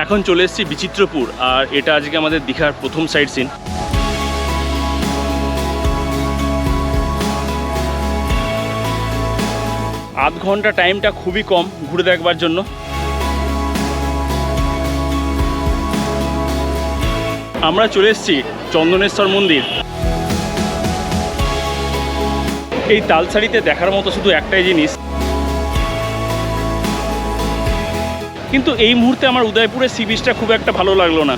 এখন চলে এসেছি বিচিত্রপুর, আর এটা আজকে আমাদের দীঘার প্রথম সাইট সিন। আধ ঘন্টা টাইমটা খুবই কম ঘুরে দেখবার জন্য। আমরা চলে এসেছি চন্দনেশ্বর মন্দির। এই তালসারিতে দেখার মতো শুধু একটাই জিনিস, কিন্তু এই মুহূর্তে আমার উদয়পুরের সি বিচটা খুব একটা ভালো লাগলো না।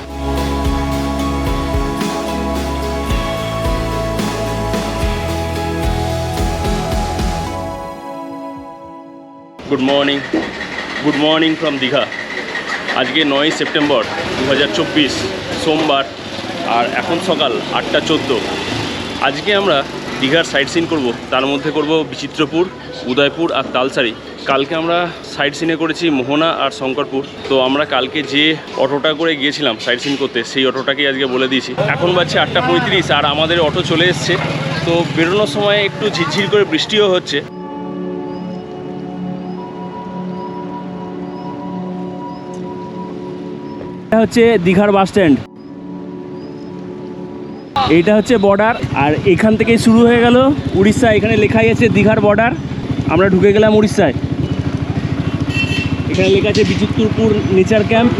Good morning from Digha. আজকে 9ই সেপ্টেম্বর 2024 সোমবার, আর এখন সকাল 8টা 14। আজকে আমরা দীঘার সাইট সিন করবো। তার মধ্যে করব বিচিত্রপুর, উদয়পুর আর তালসারি। কালকে আমরা সাইট সিনে করেছি মোহনা আর শঙ্করপুর। তো আমরা কালকে যে অটোটা করে গিয়েছিলাম সাইট সিন করতে, সেই অটোটাকেই আজকে বলে দিয়েছি। এখন বাজছে 8টা 35, আর আমাদের অটো চলে এসছে। তো বেরোনোর সময় একটু ঝিরঝির করে বৃষ্টিও হচ্ছে। এটা হচ্ছে দীঘার বাস স্ট্যান্ড, এইটা হচ্ছে বর্ডার, আর এখান থেকেই শুরু হয়ে গেল উড়িষ্যা। এখানে লেখাই আছে দীঘার বর্ডার। আমরা ঢুকে গেলাম উড়িষ্যায়। এখানে লেখা আছে বিচিত্রপুর নেচার ক্যাম্প।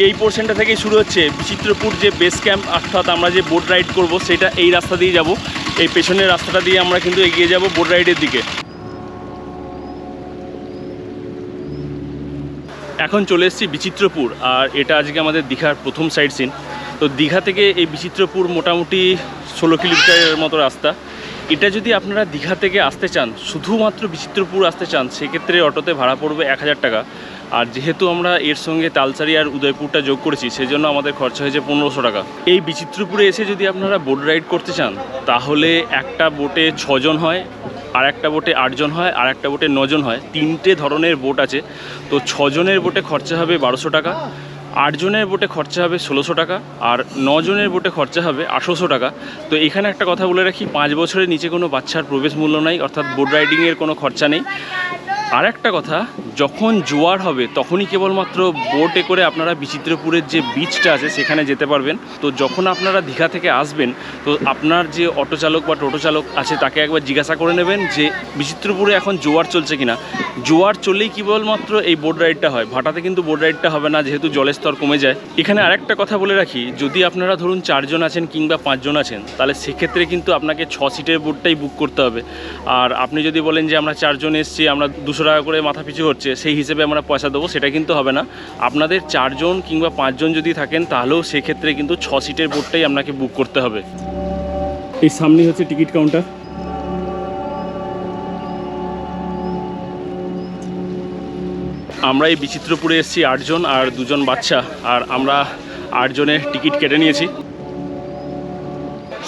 এই পোর্শনটা থেকেই শুরু হচ্ছে বিচিত্রপুর যে বেস ক্যাম্প, অর্থাৎ আমরা যে বোট রাইড করব সেটা এই রাস্তা দিয়ে যাব। এই পেছনের রাস্তাটা দিয়ে আমরা কিন্তু এগিয়ে যাব বোট রাইডের দিকে। এখন চলে এসেছি বিচিত্রপুর, আর এটা আজকে আমাদের দীঘার প্রথম সাইট সিন। তো দীঘা থেকে এই বিচিত্রপুর মোটামুটি 16 কিলোমিটারের মতো রাস্তা। এটা যদি আপনারা দীঘা থেকে আসতে চান, শুধুমাত্র বিচিত্রপুর আসতে চান, সেক্ষেত্রে অটোতে ভাড়া পড়বে 1000 টাকা। আর যেহেতু আমরা এর সঙ্গে তালসারি আর উদয়পুরটা যোগ করেছি, সেজন্য আমাদের খরচা হয়েছে 1500 টাকা। এই বিচিত্রপুরে এসে যদি আপনারা বোট রাইড করতে চান, তাহলে একটা বোটে 6 জন হয়, আর একটা বোটে 8 জন হয়, আর একটা বোটে 9 জন হয়। 3টে ধরনের বোট আছে। তো 6 জনের বোটে খরচা হবে 1200 টাকা, 8 জনের বোটে খরচা হবে 1600 টাকা, আর 9 জনের বোটে খরচা হবে 1800 টাকা। তো এখানে একটা কথা বলে রাখি, 5 বছরের নিচে কোনো বাচ্চার প্রবেশ মূল্য নাই, অর্থাৎ বোট রাইডিংয়ের কোনো খরচা নেই। আর একটা কথা, যখন জোয়ার হবে তখনই কেবলমাত্র বোটে করে আপনারা বিচিত্রপুরের যে বিচটা আছে সেখানে যেতে পারবেন। তো যখন আপনারা দীঘা থেকে আসবেন, তো আপনার যে অটো চালক বা টোটো চালক আছে তাকে একবার জিজ্ঞাসা করে নেবেন যে বিচিত্রপুরে এখন জোয়ার চলছে কিনা। জোয়ার চললেই কেবলমাত্র এই বোট রাইডটা হয়, ভাটাতে কিন্তু বোট রাইডটা হবে না, যেহেতু জলের স্তর কমে যায়। এখানে আরেকটা কথা বলে রাখি, যদি আপনারা ধরুন 4 জন আছেন কিংবা 5 জন আছেন, তাহলে সেক্ষেত্রে কিন্তু আপনাকে 6 সিটের বোটটাই বুক করতে হবে। আর আপনি যদি বলেন যে আমরা 4 জন এসেছি, আমরা 200 টাকা করে মাথা পিছু হচ্ছে, সেই হিসেবে আমরা পয়সা দেবো, সেটা কিন্তু হবে না। আপনাদের 4 জন কিংবা 5 জন যদি থাকেন, তাহলেও সেক্ষেত্রে কিন্তু 6 সিটের বোটটাই আপনাকে বুক করতে হবে। এই সামনেই হচ্ছে টিকিট কাউন্টার। আমরা এই বিচিত্রপুরে এসেছি 8 জন আর 2 জন বাচ্চা, আর আমরা 8 জনের টিকিট কেটে নিয়েছি।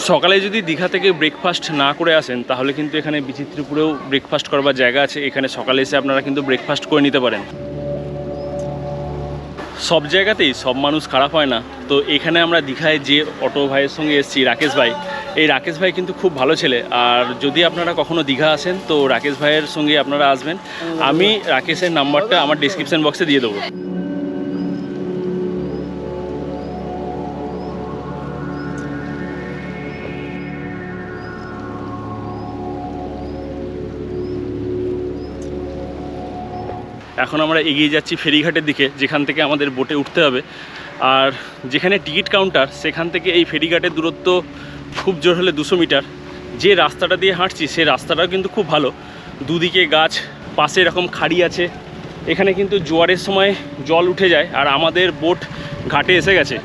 সকালে যদি দীঘা থেকে ব্রেকফাস্ট না করে আসেন, তাহলে কিন্তু এখানে বিচিত্রপুরেও ব্রেকফাস্ট করবার জায়গা আছে। এখানে সকালে এসে আপনারা কিন্তু ব্রেকফাস্ট করে নিতে পারেন। সব জায়গাতেই সব মানুষ খারাপ হয় না। তো এখানে আমরা দীঘায় যে অটো ভাইয়ের সঙ্গে এসেছি, রাকেশ ভাই, এই রাকেশ ভাই কিন্তু খুব ভালো ছেলে। আর যদি আপনারা কখনো দীঘা আসেন, তো রাকেশ ভাইয়ের সঙ্গে আপনারা আসবেন। আমি রাকেশের নাম্বারটা আমার ডেসক্রিপশন বক্সে দিয়ে দেবো। এখন আমরা এগিয়ে যাচ্ছি ফেরিঘাটের দিকে, যেখান থেকে আমাদের বোটে উঠতে হবে। আর যেখানে টিকিট কাউন্টার, সেখান থেকে এই ফেরিঘাটের দূরত্ব খুব জোর হলে 200 মিটার। যে রাস্তাটা দিয়ে হাঁটছি সেই রাস্তাটাও কিন্তু খুব ভালো, দুদিকে গাছ, পাশে এরকম খাড়ি আছে। এখানে কিন্তু জোয়ারের সময় জল উঠে যায়, আর আমাদের বোট ঘাটে এসে গেছে।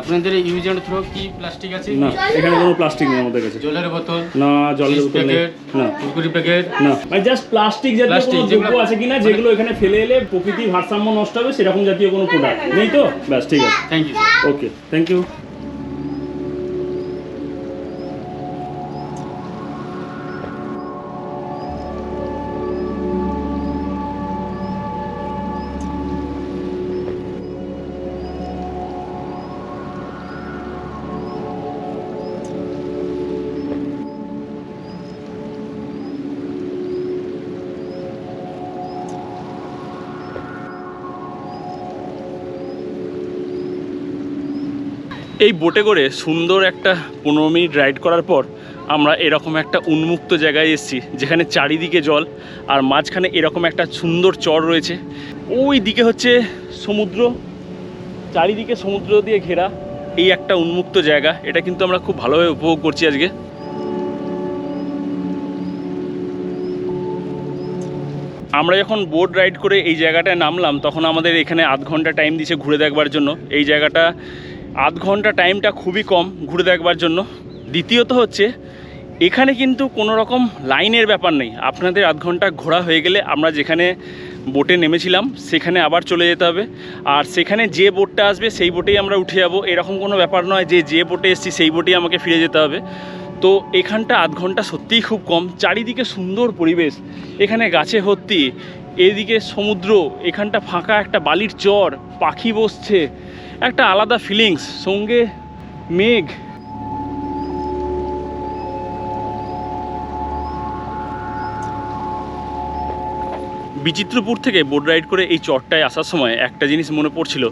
আপনাদের ইউজ এন্ড থ্রো কি প্লাস্টিক আছে? না, এখানে কোনো প্লাস্টিক নেই আমাদের কাছে। জলের বোতল? না, জলের বোতল নেই। না, কুরকুরি প্যাকেট? না, মানে জাস্ট প্লাস্টিক জাতীয় কোনো দ্রব্য আছে কিনা, যেগুলো এখানে ফেলে এলে প্রকৃতির ভারসাম্য নষ্ট হবে, সেরকম জাতীয় কোনো প্রোডাক্ট নেই তো? ব্যাস, ঠিক আছে। Thank you. Okay, thank you. এই বোটে করে সুন্দর একটা 15 মিনিট রাইড করার পর আমরা এরকম একটা উন্মুক্ত জায়গায় এসেছি, যেখানে চারিদিকে জল আর মাঝখানে এরকম একটা সুন্দর চর রয়েছে। ওই দিকে হচ্ছে সমুদ্র, চারিদিকে সমুদ্র দিয়ে ঘেরা এই একটা উন্মুক্ত জায়গা। এটা কিন্তু আমরা খুব ভালোভাবে উপভোগ করছি আজকে। আমরা যখন বোট রাইড করে এই জায়গাটায় নামলাম, তখন আমাদের এখানে আধ ঘন্টা টাইম দিয়েছে ঘুরে দেখবার জন্য। এই জায়গাটা আধ ঘন্টা টাইমটা খুবই কম ঘুরে দেখবার জন্য। দ্বিতীয়ত হচ্ছে এখানে কিন্তু কোনো রকম লাইনের ব্যাপার নেই। আপনাদের আধ ঘন্টা ঘোরা হয়ে গেলে আমরা যেখানে বোটে নেমেছিলাম সেখানে আবার চলে যেতে হবে, আর সেখানে যে বোটটা আসবে সেই বোটেই আমরা উঠে যাবো। এরকম কোনো ব্যাপার নয় যে বোটে এসেছি সেই বোটেই আমাকে ফিরে যেতে হবে। তো এখানটা আধ ঘন্টা সত্যিই খুব কম। চারিদিকে সুন্দর পরিবেশ, এখানে গাছে ভর্তি, এদিকে সমুদ্র, এখানটা ফাঁকা একটা বালির চর, পাখি বসছে, একটা আলাদা ফিলিংস, সঙ্গে মেঘ। বিচিত্রপুর থেকে বোট রাইড করে এই চরটায় আসার সময় একটা জিনিস মনে পড়ছিল,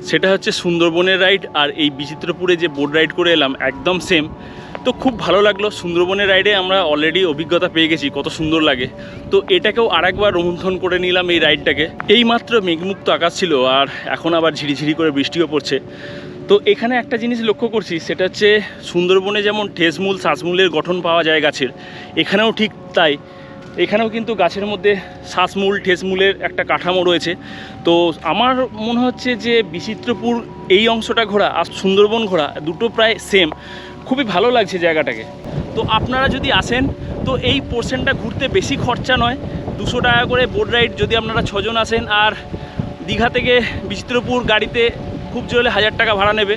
সেটা হচ্ছে সুন্দরবনের রাইড আর এই বিচিত্রপুরে যে বোট রাইড করে এলাম একদম সেম। তো খুব ভালো লাগলো। সুন্দরবনের রাইডে আমরা অলরেডি অভিজ্ঞতা পেয়ে গেছি কত সুন্দর লাগে, তো এটাকেও আরেকবার রোমন্থন করে নিলাম এই রাইডটাকে। এইমাত্র মেঘমুক্ত আকাশ ছিল আর এখন আবার ঝিরিঝিরি করে বৃষ্টিও পড়ছে। তো এখানে একটা জিনিস লক্ষ্য করছি, সেটা হচ্ছে সুন্দরবনে যেমন ঠেসমূল শ্বাসমূলের গঠন পাওয়া যায় গাছের, এখানেও ঠিক তাই। এখানেও কিন্তু গাছের মধ্যে শ্বাসমূল ঠেসমূলের একটা কাঠামো রয়েছে। তো আমার মনে হচ্ছে যে বিচিত্রপুর এই অংশটা ঘোরা আর সুন্দরবন ঘোরা দুটো প্রায় সেম। খুবই ভালো লাগছে জায়গাটাকে। তো আপনারা যদি আসেন তো এই পোর্শনটা ঘুরতে বেশি খরচা নয়, 200 টাকা করে বোট রাইড যদি আপনারা 6 জন আসেন। আর দীঘা থেকে বিচিত্রপুর গাড়িতে খুব জোরে 1000 টাকা ভাড়া নেবে।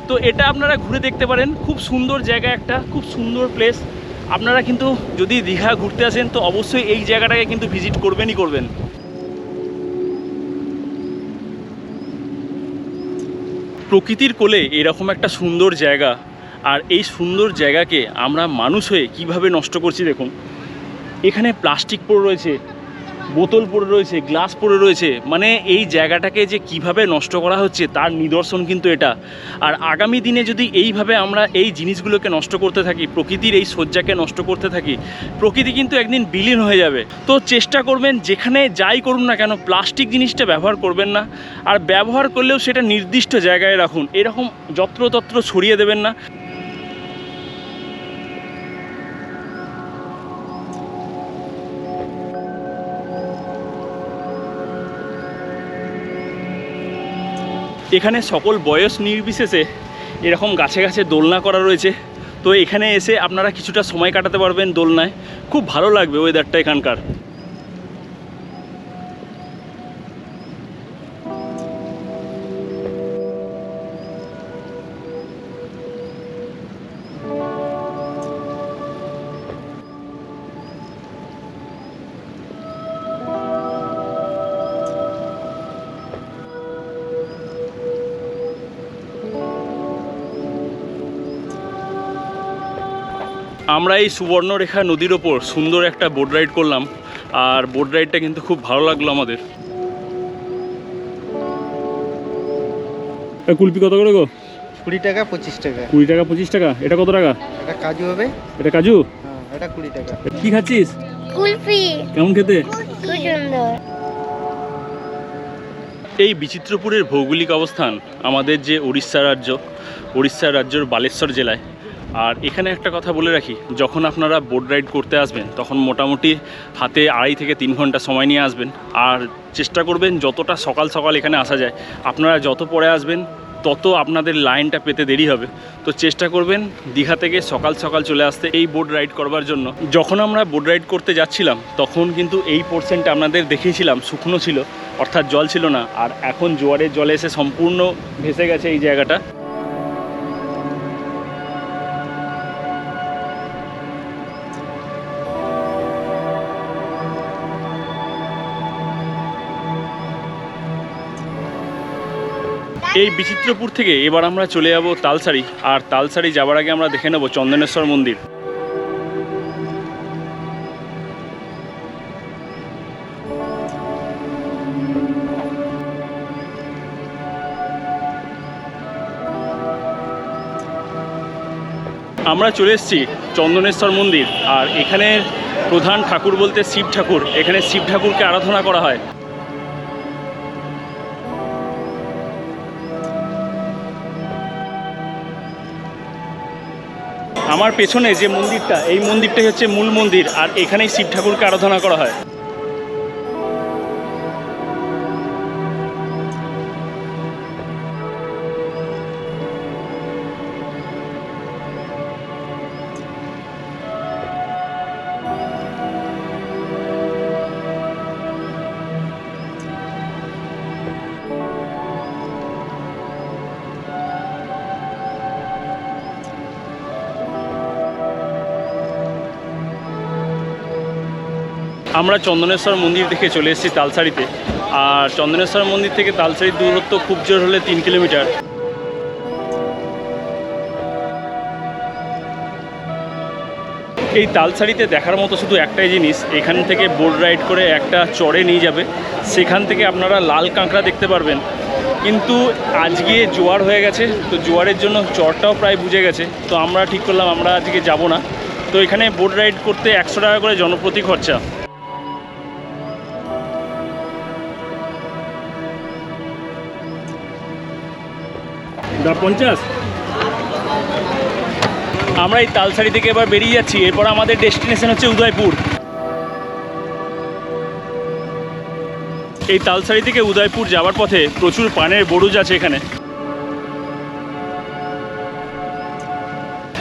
তো এটা আপনারা ঘুরে দেখতে পারেন, খুব সুন্দর জায়গা, একটা খুব সুন্দর প্লেস। আপনারা কিন্তু যদি দীঘা ঘুরতে আসেন তো অবশ্যই এই জায়গাটাকে কিন্তু ভিজিট করবেনই করবেন। প্রকৃতির কোলে এরকম একটা সুন্দর জায়গা, আর এই সুন্দর জায়গাকে আমরা মানুষ হয়ে কিভাবে নষ্ট করছি দেখুন। এখানে প্লাস্টিক পড়ে রয়েছে, বোতল পড়ে রয়েছে, গ্লাস পড়ে রয়েছে, মানে এই জায়গাটাকে যে কিভাবে নষ্ট করা হচ্ছে তার নিদর্শন কিন্তু এটা। আর আগামী দিনে যদি এইভাবে আমরা এই জিনিসগুলোকে নষ্ট করতে থাকি, প্রকৃতির এই সজ্জাকে নষ্ট করতে থাকি, প্রকৃতি কিন্তু একদিন বিলীন হয়ে যাবে। তো চেষ্টা করবেন যেখানে যাই করুন না কেন প্লাস্টিক জিনিসটা ব্যবহার করবেন না, আর ব্যবহার করলেও সেটা নির্দিষ্ট জায়গায় রাখুন। এরকম যত্রতত্র ছড়িয়ে দেবেন না। এখানে সকল বয়স নির্বিশেষে এরকম গাছে গাছে দোলনা করা রয়েছে। তো এখানে এসে আপনারা কিছুটা সময় কাটাতে পারবেন দোলনায়, খুব ভালো লাগবে ওয়েদারটা এখানকার। আমরা এই সুবর্ণরেখা নদীর ওপর সুন্দর একটা বোট রাইড করলাম, আর বোট রাইডটা কিন্তু খুব ভালো লাগলো আমাদের। কুলপি কত করে গো? 20 টাকা 25 টাকা। 20 টাকা 25 টাকা। এটা কত টাকা? এটা কাজু হবে। এটা কাজু? হ্যাঁ, এটা 20 টাকা। কি খাচ্ছিস? কুলফি। কেমন খেতে? খুব সুন্দর। এই বিচিত্রপুরের ভৌগোলিক অবস্থান আমাদের যে উড়িষ্যা রাজ্যের বালেশ্বর জেলায়। আর এখানে একটা কথা বলে রাখি, যখন আপনারা বোট রাইড করতে আসবেন তখন মোটামুটি হাতে 2.5 থেকে 3 ঘন্টা সময় নিয়ে আসবেন। আর চেষ্টা করবেন যতটা সকাল সকাল এখানে আসা যায়। আপনারা যত পরে আসবেন তত আপনাদের লাইনটা পেতে দেরি হবে। তো চেষ্টা করবেন দীঘা থেকে সকাল সকাল চলে আসতে এই বোট রাইড করবার জন্য। যখন আমরা বোট রাইড করতে যাচ্ছিলাম তখন কিন্তু এই পোর্শনটা আপনাদের দেখিয়েছিলাম শুকনো ছিল, অর্থাৎ জল ছিল না। আর এখন জোয়ারের জলে এসে সম্পূর্ণ ভেসে গেছে এই জায়গাটা। এই বিচিত্রপুর থেকে এবার আমরা চলে যাব তালসারি। আর তালসারি যাওয়ার আগে আমরা দেখে নেব চন্দনেশ্বর মন্দির। আমরা চলে এসেছি চন্দনেশ্বর মন্দির, আর এখানের প্রধান ঠাকুর বলতে শিব ঠাকুর। এখানে শিব ঠাকুরকে আরাধনা করা হয়। আমার পেছনে যে মন্দিরটা, এই মন্দিরটাই হচ্ছে মূল মন্দির, আর এখানেই শিব ঠাকুরকে আরাধনা করা হয়। আমরা চন্দনেশ্বর মন্দির দেখে চলে এসেছি তালসারিতে, আর চন্দনেশ্বর মন্দির থেকে তালসারির দূরত্ব খুব জোর হলে 3 কিলোমিটার। এই তালসারিতে দেখার মতো শুধু একটাই জিনিস, এখান থেকে বোট রাইড করে একটা চড়ে নিয়ে যাবে, সেখান থেকে আপনারা লাল কাঁকড়া দেখতে পারবেন। কিন্তু আজকে জোয়ার হয়ে গেছে, তো জোয়ারের জন্য চড়টাও প্রায় বুঝে গেছে, তো আমরা ঠিক করলাম আমরা আজকে যাব না। তো এখানে বোট রাইড করতে 100 টাকা করে জনপ্রতি খরচা। দা 50। আমরা এই তালসারি থেকে এবার বেরিয়ে যাচ্ছি, এরপর আমাদের ডেস্টিনেশন হচ্ছে উদয়পুর। এই তালসারি থেকে উদয়পুর যাওয়ার পথে প্রচুর পানের বরুজ আছে এখানে।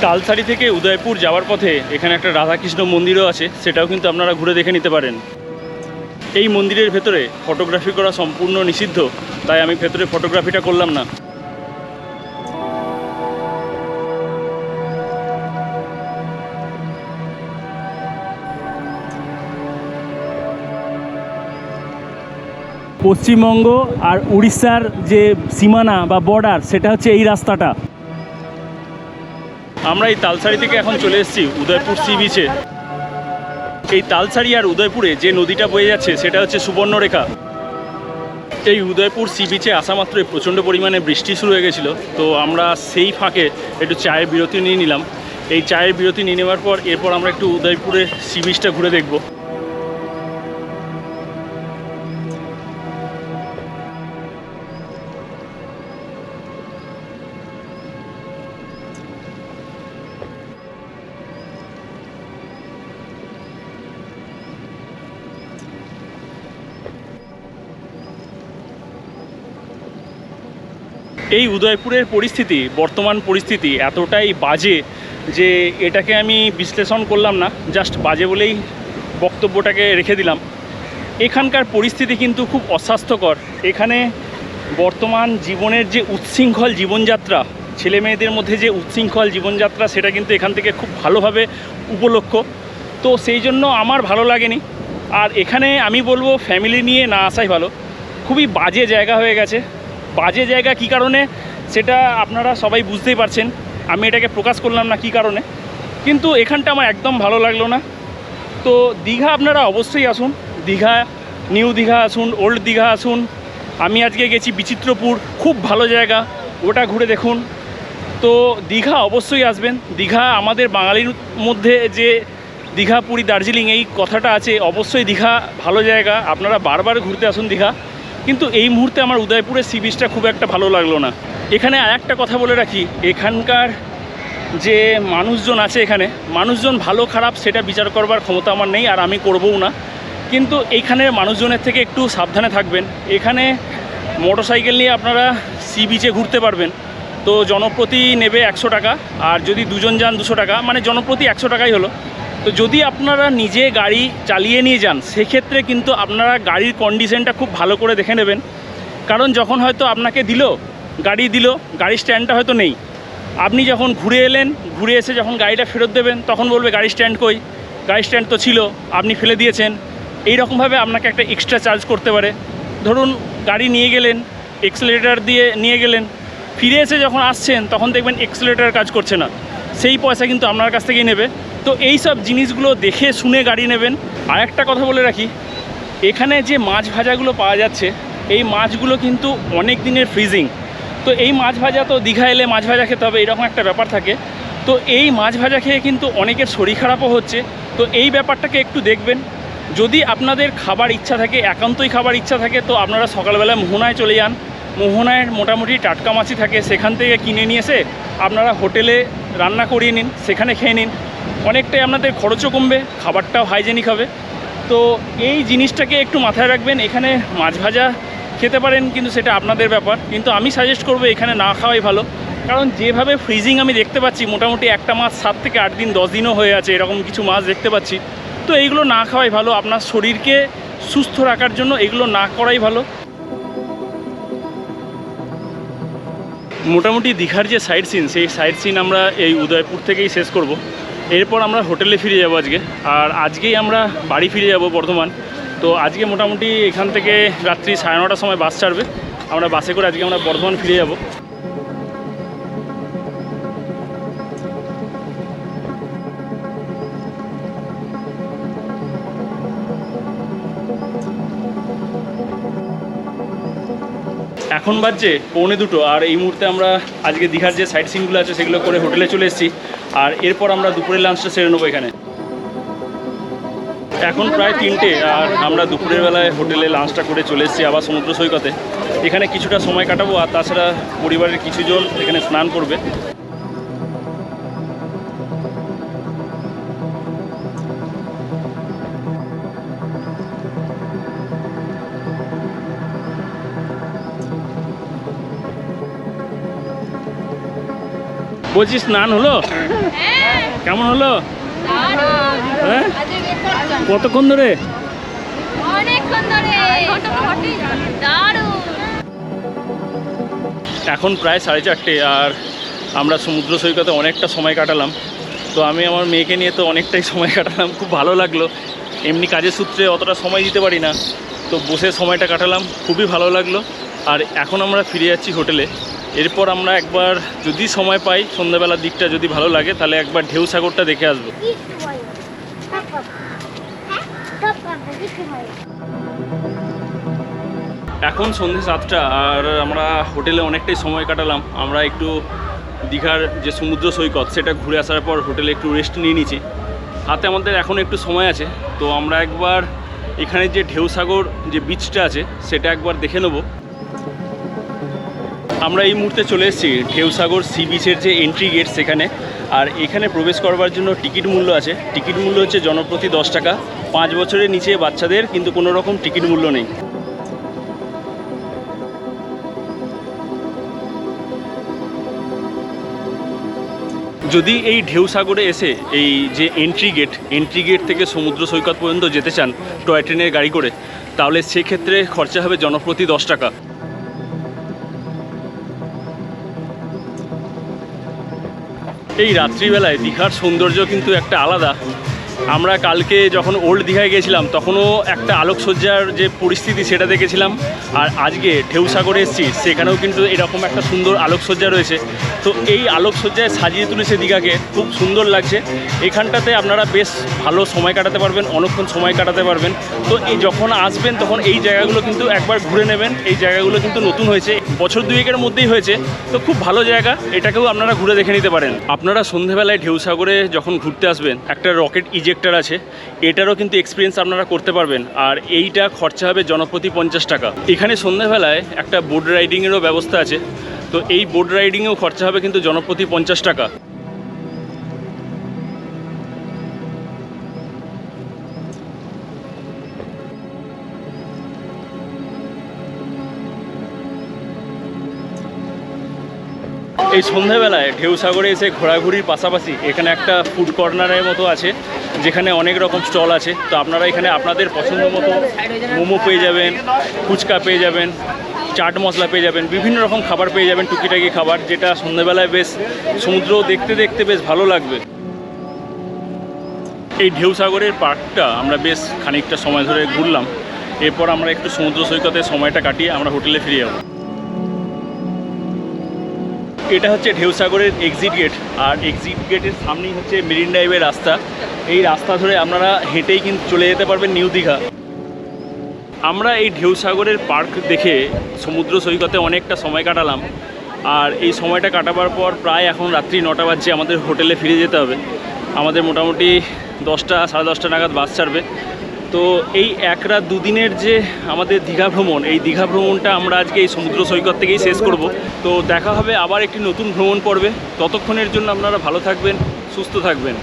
তালসারি থেকে উদয়পুর যাওয়ার পথে এখানে একটা রাধাকৃষ্ণ মন্দিরও আছে, সেটাও কিন্তু আপনারা ঘুরে দেখে নিতে পারেন। এই মন্দিরের ভেতরে ফটোগ্রাফি করা সম্পূর্ণ নিষিদ্ধ, তাই আমি ভেতরে ফটোগ্রাফিটা করলাম না। পশ্চিমবঙ্গ আর উড়িষ্যার যে সীমানা বা বর্ডার, সেটা হচ্ছে এই রাস্তাটা। আমরা এই তালসারি থেকে এখন চলে এসেছি উদয়পুর সি বিচে। এই তালসারি আর উদয়পুরে যে নদীটা বয়ে যাচ্ছে সেটা হচ্ছে সুবর্ণরেখা। এই উদয়পুর সি বিচে আসা মাত্রই প্রচণ্ড পরিমাণে বৃষ্টি শুরু হয়ে গেছিলো, তো আমরা সেই ফাঁকে একটু চায়ের বিরতি নিয়ে নিলাম। এই চায়ের বিরতি নিয়ে নেওয়ার পর এরপর আমরা একটু উদয়পুরের সি বিচটা ঘুরে দেখব। এই উদয়পুরের পরিস্থিতি, বর্তমান পরিস্থিতি এতটাই বাজে যে এটাকে আমি বিশ্লেষণ করলাম না, জাস্ট বাজে বলেই বক্তব্যটাকে রেখে দিলাম। এখানকার পরিস্থিতি কিন্তু খুব অস্বাস্থ্যকর। এখানে বর্তমান জীবনের যে উচ্ছৃঙ্খল জীবনযাত্রা, ছেলে মেয়েদের মধ্যে যে উচ্ছৃঙ্খল জীবনযাত্রা, সেটা কিন্তু এখান থেকে খুব ভালোভাবে উপলক্ষ্য। তো সেই জন্য আমার ভালো লাগেনি। আর এখানে আমি বলবো ফ্যামিলি নিয়ে না আসাই ভালো। খুবই বাজে জায়গা হয়ে গেছে। বাজে জায়গা কী কারণে সেটা আপনারা সবাই বুঝতেই পারছেন, আমি এটাকে প্রকাশ করলাম না কী কারণে, কিন্তু এখানটা আমার একদম ভালো লাগলো না। তো দীঘা আপনারা অবশ্যই আসুন, দীঘা, নিউ দীঘা আসুন, ওল্ড দীঘা আসুন। আমি আজকে গেছি বিচিত্রপুর, খুব ভালো জায়গা, ওটা ঘুরে দেখুন। তো দীঘা অবশ্যই আসবেন। দীঘা আমাদের বাঙালির মধ্যে যে দীঘা, পুরী, দার্জিলিং এই কথাটা আছে, অবশ্যই দীঘা ভালো জায়গা, আপনারা বারবার ঘুরতে আসুন দীঘা। কিন্তু এই মুহূর্তে আমার উদয়পুরের সি বিচটা খুব একটা ভালো লাগলো না। এখানে আর একটা কথা বলে রাখি, এখানকার যে মানুষজন আছে, এখানে মানুষজন ভালো খারাপ সেটা বিচার করবার ক্ষমতা আমার নেই, আর আমি করবও না। কিন্তু এইখানের মানুষজনের থেকে একটু সাবধানে থাকবেন। এখানে মোটরসাইকেল নিয়ে আপনারা সি বিচে ঘুরতে পারবেন, তো জনপ্রতি নেবে 100 টাকা, আর যদি দুজন যান 200 টাকা, মানে জনপ্রতি 100 টাকাই হলো। তো যদি আপনারা নিজে গাড়ি চালিয়ে নিয়ে যান, সেক্ষেত্রে কিন্তু আপনারা গাড়ির কন্ডিশনটা খুব ভালো করে দেখে নেবেন। কারণ যখন হয়তো আপনাকে গাড়ির স্ট্যান্ডটা হয়তো নেই, আপনি যখন ঘুরে এলেন, ঘুরে এসে যখন গাড়িটা ফেরত দেবেন, তখন বলবে গাড়ির স্ট্যান্ড কই, গাড়ির স্ট্যান্ড তো ছিল, আপনি ফেলে দিয়েছেন। এই রকমভাবে আপনাকে একটা এক্সট্রা চার্জ করতে পারে। ধরুন গাড়ি নিয়ে গেলেন, এক্সেলারেটর দিয়ে নিয়ে গেলেন, ফিরে এসে যখন আসছেন তখন দেখবেন এক্সেলারেটর কাজ করছে না, সেই পয়সা কিন্তু আপনার কাছ থেকেই নেবে। তো এই সব জিনিসগুলো দেখে শুনে গাড়ি নেবেন। আর একটা কথা বলে রাখি, এখানে যে মাছ ভাজাগুলো পাওয়া যাচ্ছে, এই মাছগুলো কিন্তু অনেক দিনের ফ্রিজিং। তো এই মাছ ভাজা, তো দীঘা এলে মাছ ভাজা খেতে হবে, এরকম একটা ব্যাপার থাকে। তো এই মাছ ভাজা খেয়ে কিন্তু অনেকের শরীর খারাপও হচ্ছে। তো এই ব্যাপারটাকে একটু দেখবেন। যদি আপনাদের খাবার ইচ্ছা থাকে, একান্তই খাবার ইচ্ছা থাকে, তো আপনারা সকালবেলা মোহনায় চলে যান। মোহনায় মোটামুটি টাটকা মাছই থাকে, সেখান থেকে কিনে নিয়ে এসে আপনারা হোটেলে রান্না করিয়ে নিন, সেখানে খেয়ে নিন। অনেকটাই আপনাদের খরচও কমবে, খাবারটাও হাইজেনিক হবে। তো এই জিনিসটাকে একটু মাথায় রাখবেন। এখানে মাছ ভাজা খেতে পারেন, কিন্তু সেটা আপনাদের ব্যাপার। কিন্তু আমি সাজেস্ট করবো এখানে না খাওয়াই ভালো, কারণ যেভাবে ফ্রিজিং আমি দেখতে পাচ্ছি, মোটামুটি একটা মাছ 7 থেকে 8 দিন 10 দিনও হয়ে আছে, এরকম কিছু মাছ দেখতে পাচ্ছি। তো এইগুলো না খাওয়াই ভালো, আপনার শরীরকে সুস্থ রাখার জন্য এগুলো না করাই ভালো। মোটামুটি দীঘার যে সাইট সিন, সেই সাইট সিন আমরা এই উদয়পুর থেকেই শেষ করব। এরপর আমরা হোটেলে ফিরে যাব আজকে, আর আজকেই আমরা বাড়ি ফিরে যাব বর্ধমান। তো আজকে মোটামুটি এখান থেকে রাত্রি 9:30টার সময় বাস ছাড়বে, আমরা বাসে করে আজকে আমরা বর্ধমান ফিরে যাব। এখন বাজছে 1:45, আর এই মুহূর্তে আমরা আজকে দীঘার যে সাইট সিনগুলো আছে সেগুলো করে হোটেলে চলে এসেছি। আর এরপর আমরা দুপুরের লাঞ্চটা সেরে নেবো এখানে। এখন প্রায় 3টে, আর আমরা দুপুরের বেলায় হোটেলে লাঞ্চটা করে চলে এসেছি আবার সমুদ্র সৈকতে। এখানে কিছুটা সময় কাটাবো, আর তাছাড়া পরিবারের কিছুজন এখানে স্নান করবে। বলছি স্নান হলো? কেমন হলো? হ্যাঁ, কতক্ষণ ধরে? এখন প্রায় 4:30, আর আমরা সমুদ্র সৈকতে অনেকটা সময় কাটালাম। তো আমি আমার মেয়েকে নিয়ে তো অনেকটাই সময় কাটালাম, খুব ভালো লাগলো। এমনি কাজের সূত্রে অতটা সময় দিতে পারি না, তো বসে সময়টা কাটালাম, খুবই ভালো লাগলো। আর এখন আমরা ফিরে যাচ্ছি হোটেলে। এরপর আমরা একবার যদি সময় পাই, সন্ধ্যাবেলার দিকটা যদি ভালো লাগে, তাহলে একবার ঢেউ সাগরটা দেখে আসবো। এখন সন্ধ্যে 7টা, আর আমরা হোটেলে অনেকটাই সময় কাটালাম। আমরা একটু দীঘার যে সমুদ্র সৈকত সেটা ঘুরে আসার পর হোটেলে একটু রেস্ট নিয়ে নিয়েছি। হাতে আমাদের এখন একটু সময় আছে, তো আমরা একবার এখানে যে ঢেউ সাগর যে বিচটা আছে সেটা একবার দেখে নেব। আমরা এই মুহূর্তে চলে এসেছি ঢেউ সাগর সি বিচের যে এন্ট্রি গেট সেখানে। আর এখানে প্রবেশ করবার জন্য টিকিট মূল্য আছে। টিকিট মূল্য হচ্ছে জনপ্রতি 10 টাকা। 5 বছরের নিচে বাচ্চাদের কিন্তু কোনো রকম টিকিট মূল্য নেই। যদি এই ঢেউ সাগরে এসে এই যে এন্ট্রি গেট থেকে সমুদ্র সৈকত পর্যন্ত যেতে চান টয় ট্রেনের গাড়ি করে, তাহলে সেক্ষেত্রে খরচা হবে জনপ্রতি 10 টাকা। এই রাত্রিবেলায় দীঘার সৌন্দর্য কিন্তু একটা আলাদা। আমরা কালকে যখন ওল্ড দীঘায় গেছিলাম তখনও একটা আলোকসজ্জার যে পরিস্থিতি সেটা দেখেছিলাম, আর আজকে ঢেউ সাগরে এসেছি সেখানেও কিন্তু এরকম একটা সুন্দর আলোকসজ্জা রয়েছে। তো এই আলোকসজ্জায় সাজিয়ে তুলেছে দীঘাকে, খুব সুন্দর লাগছে। এখানটাতে আপনারা বেশ ভালো সময় কাটাতে পারবেন, অনেকক্ষণ সময় কাটাতে পারবেন। তো এই যখন আসবেন তখন এই জায়গাগুলো কিন্তু একবার ঘুরে নেবেন। এই জায়গাগুলো কিন্তু নতুন হয়েছে, বছর 2-1-এর মধ্যেই হয়েছে, তো খুব ভালো জায়গা। এটাকেও আপনারা ঘুরে দেখে নিতে পারেন। আপনারা সন্ধ্যেবেলায় ঢেউ সাগরে যখন ঘুরতে আসবেন, একটা রকেট ইজেক্টর আছে, এটারও কিন্তু এক্সপিরিয়েন্স আপনারা করতে পারবেন। আর এইটা খরচা হবে জনপ্রতি 50 টাকা। এখানে সন্ধ্যেবেলায় একটা বোট রাইডিংয়েরও ব্যবস্থা আছে, তো এই বোট রাইডিংয়েও খরচা হবে কিন্তু জনপ্রতি 50 টাকা। এই সন্ধ্যাবেলায় ঢেউ সাগরে এসে ঘোরাঘুরির পাশাপাশি এখানে একটা ফুড কর্নারের মতো আছে, যেখানে অনেক রকম স্টল আছে। তো আপনারা এখানে আপনাদের পছন্দ মতো মোমো পেয়ে যাবেন, ফুচকা পেয়ে যাবেন, চাট মশলা পেয়ে যাবেন, বিভিন্ন রকম খাবার পেয়ে যাবেন, টুকিটাকি খাবার, যেটা সন্ধ্যাবেলায় বেশ সমুদ্র দেখতে দেখতে বেশ ভালো লাগবে। এই ঢেউ সাগরের পার্কটা আমরা বেশ খানিকটা সময় ধরে ঘুরলাম। এরপর আমরা একটু সমুদ্র সৈকতে সময়টা কাটিয়ে আমরা হোটেলে ফিরে যাব। এটা হচ্ছে ঢেউ সাগরের এক্সিট গেট, আর এক্সিট গেটের সামনেই হচ্ছে মেরিন ড্রাইভের রাস্তা। এই রাস্তা ধরে আপনারা হেঁটেই কিন্তু চলে যেতে পারবেন নিউ দীঘা। আমরা এই ঢেউ সাগরের পার্ক দেখে সমুদ্র সৈকতে অনেকটা সময় কাটালাম। আর এই সময়টা কাটাবার পর প্রায় এখন রাত্রি 9টা বাজছে, আমাদের হোটেলে ফিরে যেতে হবে। আমাদের মোটামুটি 10টা সাড়ে 10টা নাগাদ বাস ছাড়বে। তো এই 1 রাত 2 দিনের যে আমাদের দীঘা ভ্রমণ, এই দীঘা ভ্রমণটা আমরা আজকে এই সমুদ্র সৈকত থেকেই শেষ করব। তো দেখা হবে আবার একটি নতুন ভ্রমণ পর্বে। ততক্ষণের জন্য আপনারা ভালো থাকবেন, সুস্থ থাকবেন।